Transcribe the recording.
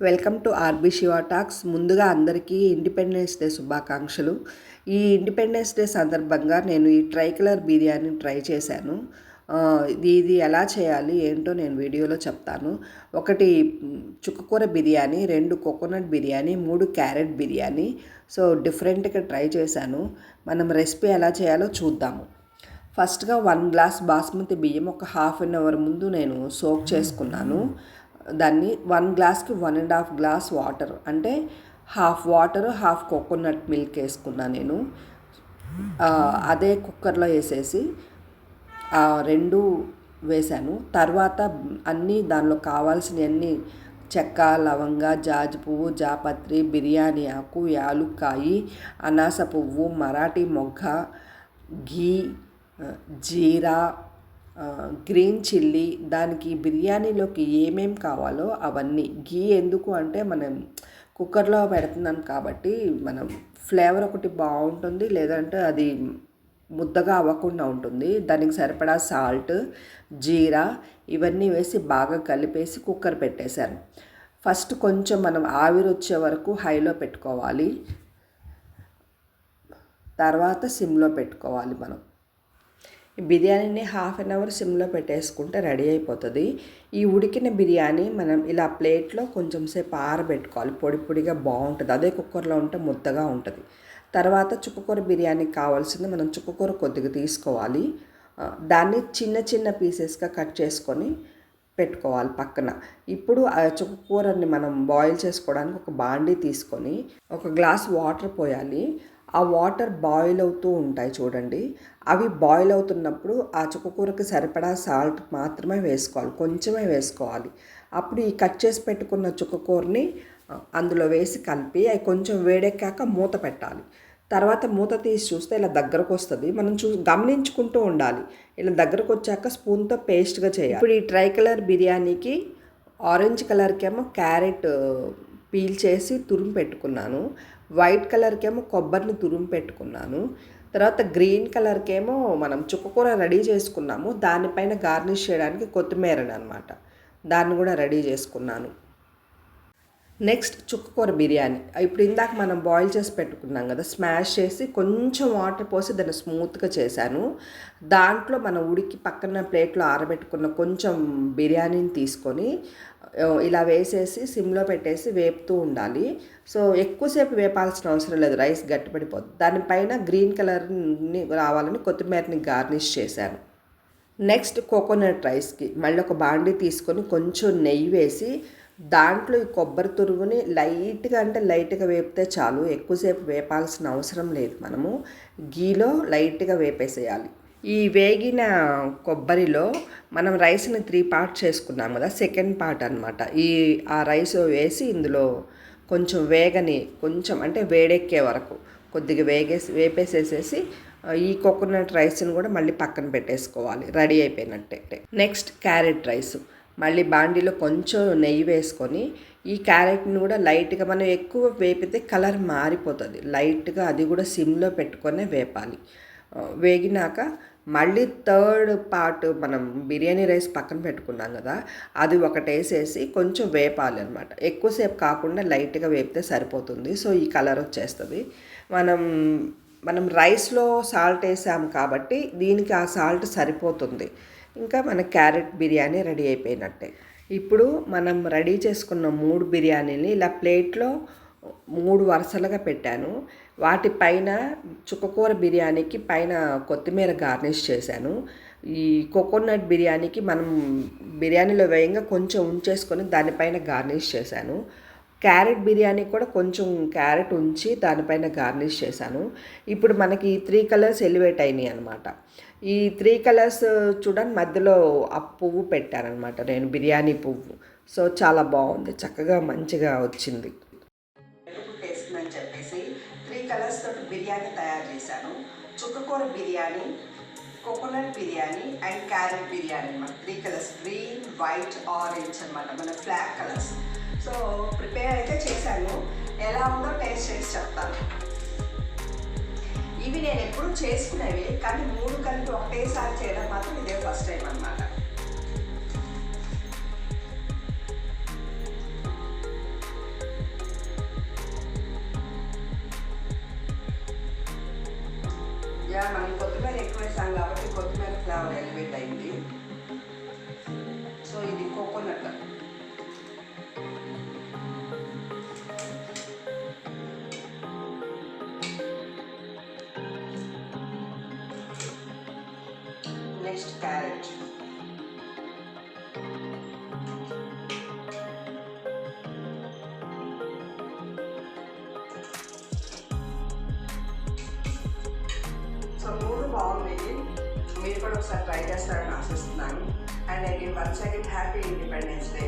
Welcome to RB Shiva talks. ముందుగా అందరికీ independence day శుభాకాంక్షలు. ఈ ఇండిపెండెన్స్ డే సందర్భంగా నేను ఈ ట్రైకలర్ బిర్యానీ ట్రై చేశాను. ఇది ఎలా చేయాలి ఏంటో నేను వీడియోలో చెప్తాను. 1 చుక్కకూర biryani, 2 coconut biryani, 3 carrot biryani. So డిఫరెంట్గా ట్రై చేశాను. మనం రెసిపీ ఎలా చేయాలో చూద్దాము. ఫస్ట్గా 1 గ్లాస్ బాస్మతి బియ్యం ఒక హాఫ్ అన్ అవర్ ముందు నేను సోక్ చేసుకున్నాను. దాన్ని 1 గ్లాస్కి 1.5 గ్లాస్ వాటర్, అంటే half water half coconut milk వేసుకున్నాను నేను. అదే కుక్కర్లో వేసేసి 2 వేసాను. తర్వాత అన్నీ దానిలో కావాల్సినవన్నీ చెక్క, లవంగ, జాజి పువ్వు, జాపత్రి, బిర్యానీ ఆకు, యాలుక్కాయి, అనాస పువ్వు, మరాఠీ మొగ్గ, ఘీ, జీరా, గ్రీన్ చిల్లీ, దానికి బిర్యానీలోకి ఏమేం కావాలో అవన్నీ. ఘీ ఎందుకు అంటే మనం కుక్కర్లో పెడుతున్నాం కాబట్టి మనం ఫ్లేవర్ ఒకటి బాగుంటుంది, లేదంటే అది ముద్దగా అవ్వకుండా ఉంటుంది. దానికి సరిపడా సాల్ట్, జీరా ఇవన్నీ వేసి బాగా కలిపేసి కుక్కర్ పెట్టేశాను. ఫస్ట్ కొంచెం మనం ఆవిరి వచ్చే వరకు హైలో పెట్టుకోవాలి, తర్వాత సిమ్లో పెట్టుకోవాలి. మనం ఈ బిర్యానీని హాఫ్ అన్ అవర్ సిమ్లో పెట్టేసుకుంటే రెడీ అయిపోతుంది. ఈ ఉడికిన బిర్యానీ మనం ఇలా ప్లేట్లో కొంచెం సేపు ఆరబెట్టుకోవాలి, పొడి పొడిగా బాగుంటుంది. అదే కుక్కర్లో ఉంటే ముద్దగా ఉంటుంది. తర్వాత చుక్కకూర బిర్యానీకి కావాల్సింది మనం చుక్కకూర కొద్దిగా తీసుకోవాలి. దాన్ని చిన్న చిన్న పీసెస్గా కట్ చేసుకొని పెట్టుకోవాలి పక్కన. ఇప్పుడు ఆ చుక్కకూరని మనం బాయిల్ చేసుకోవడానికి ఒక బాండీ తీసుకొని 1 గ్లాస్ వాటర్ పోయాలి. ఆ వాటర్ బాయిల్ అవుతూ ఉంటాయి చూడండి. అవి బాయిల్ అవుతున్నప్పుడు ఆ చుక్కకూరకి సరిపడా సాల్ట్ మాత్రమే వేసుకోవాలి, కొంచెమే వేసుకోవాలి. అప్పుడు ఈ కట్ చేసి పెట్టుకున్న చుక్కకూరని అందులో వేసి కలిపి అవి కొంచెం వేడెక్కాక మూత పెట్టాలి. తర్వాత మూత తీసి చూస్తే ఇలా దగ్గరకు వస్తుంది. మనం గమనించుకుంటూ ఉండాలి. ఇలా దగ్గరకు వచ్చాక స్పూన్తో పేస్ట్గా చేయాలి. ఇప్పుడు ఈ ట్రై కలర్ బిర్యానీకి ఆరెంజ్ కలర్కేమో క్యారెట్ పీల్ చేసి తురుము పెట్టుకున్నాను. వైట్ కలర్కేమో కొబ్బరిని తురుము పెట్టుకున్నాను. తర్వాత గ్రీన్ కలర్కేమో మనం చుక్కకూర రెడీ చేసుకున్నాము, దానిపైన గార్నిష్ చేయడానికి కొత్తిమీరని అనమాట, దాన్ని కూడా రెడీ చేసుకున్నాను. నెక్స్ట్ చుక్కకూర బిర్యానీ. ఇప్పుడు ఇందాక మనం బాయిల్ చేసి పెట్టుకున్నాం కదా, స్మాష్ చేసి కొంచెం వాటర్ పోసి దాన్ని స్మూత్గా చేశాను. దాంట్లో మనం ఉడికి పక్కన ప్లేట్లో ఆరబెట్టుకున్న కొంచెం బిర్యానీని తీసుకొని ఇలా వేసేసి సిమ్లో పెట్టేసి వేపుతూ ఉండాలి. సో ఎక్కువసేపు వేపాల్సిన అవసరం లేదు, రైస్ గట్టిపడిపోద్ది. దానిపైన గ్రీన్ కలర్ని రావాలని కొత్తిమీరని గార్నిష్ చేశాను. నెక్స్ట్ కోకోనట్ రైస్కి మళ్ళీ ఒక బాండీ తీసుకొని కొంచెం నెయ్యి వేసి దాంట్లో ఈ కొబ్బరి తురుగుని లైట్గా వేపితే చాలు, ఎక్కువసేపు వేపాల్సిన అవసరం లేదు. మనము గీలో లైట్గా వేపేసేయాలి. ఈ వేగిన కొబ్బరిలో మనం రైస్ని 3 పార్ట్స్ చేసుకున్నాం కదా, సెకండ్ పార్ట్ అనమాట. ఆ రైస్ వేసి ఇందులో కొంచెం కొంచెం అంటే వేడెక్కే వరకు కొద్దిగా వేపేసేసేసి ఈ కోకోనట్ రైస్ని కూడా మళ్ళీ పక్కన పెట్టేసుకోవాలి, రెడీ అయిపోయినట్టే. Next carrot rice. మళ్ళీ బాండీలో కొంచెం నెయ్యి వేసుకొని ఈ క్యారెట్ని కూడా లైట్గా, మనం ఎక్కువ వేపితే కలర్ మారిపోతుంది, లైట్గా అది కూడా సిమ్లో పెట్టుకొని వేపాలి. వేగినాక మళ్ళీ థర్డ్ పార్ట్ మనం బిర్యానీ రైస్ పక్కన పెట్టుకున్నాం కదా, అది ఒకటి వేసేసి కొంచెం వేపాలి అనమాట. ఎక్కువసేపు కాకుండా లైట్గా వేపితే సరిపోతుంది. సో ఈ కలర్ వచ్చేస్తుంది. మనం రైస్లో సాల్ట్ వేసాము కాబట్టి దీనికి ఆ సాల్ట్ సరిపోతుంది. ఇంకా మన క్యారెట్ బిర్యానీ రెడీ అయిపోయినట్టే. ఇప్పుడు మనం రెడీ చేసుకున్న 3 బిర్యానీని ఇలా ప్లేట్లో 3 వరుసలుగా పెట్టాను. వాటిపైన చుక్కకూర బిర్యానీకి పైన కొత్తిమీర గార్నిష్ చేశాను. ఈ కోకోనట్ బిర్యానీకి మనం బిర్యానీలో వేయంగా కొంచెం ఉంచేసుకొని దానిపైన గార్నిష్ చేశాను. క్యారెట్ బిర్యానీ కూడా కొంచెం క్యారెట్ ఉంచి దానిపైన గార్నిష్ చేశాను. ఇప్పుడు మనకి 3 కలర్స్ ఎలివేట్ అయినాయి అనమాట. ఈ 3 కలర్స్ చూడండి, మధ్యలో ఆ పువ్వు పెట్టానమాట నేను, బిర్యానీ పువ్వు. సో చాలా బాగుంది, చక్కగా మంచిగా వచ్చింది. టేస్ట్ అని చెప్పేసి 3 కలర్స్ తోటి బిర్యానీ తయారు చేశాను. చుక్కకూర biryani, coconut biryani and carrot biryani అనమాట. 3 కలర్స్, గ్రీన్, వైట్, ఆరెంజ్ అనమాట, మన ఫ్లాగ్ కలర్స్. సో ప్రిపేర్ అయితే చేశాను, ఎలా ఉందో టేస్ట్ చేసి చెప్తాను. ఇవి నేను ఎప్పుడు చేసుకునేవి, కానీ 3 కలిపి ఒకటేసారి చేయడం మాత్రం ఇదే ఫస్ట్ టైం అనమాట. వేసాం కాబట్టి కొత్తిమీర ఫ్లేవర్ ఎలివేట్ అయింది. సో ఇది కోకోనట్. Next carrot. సో 3 బాగుంది. మీరు కూడా ఒకసారి ట్రై చేస్తారని ఆశిస్తున్నాను. And again once again happy independence day.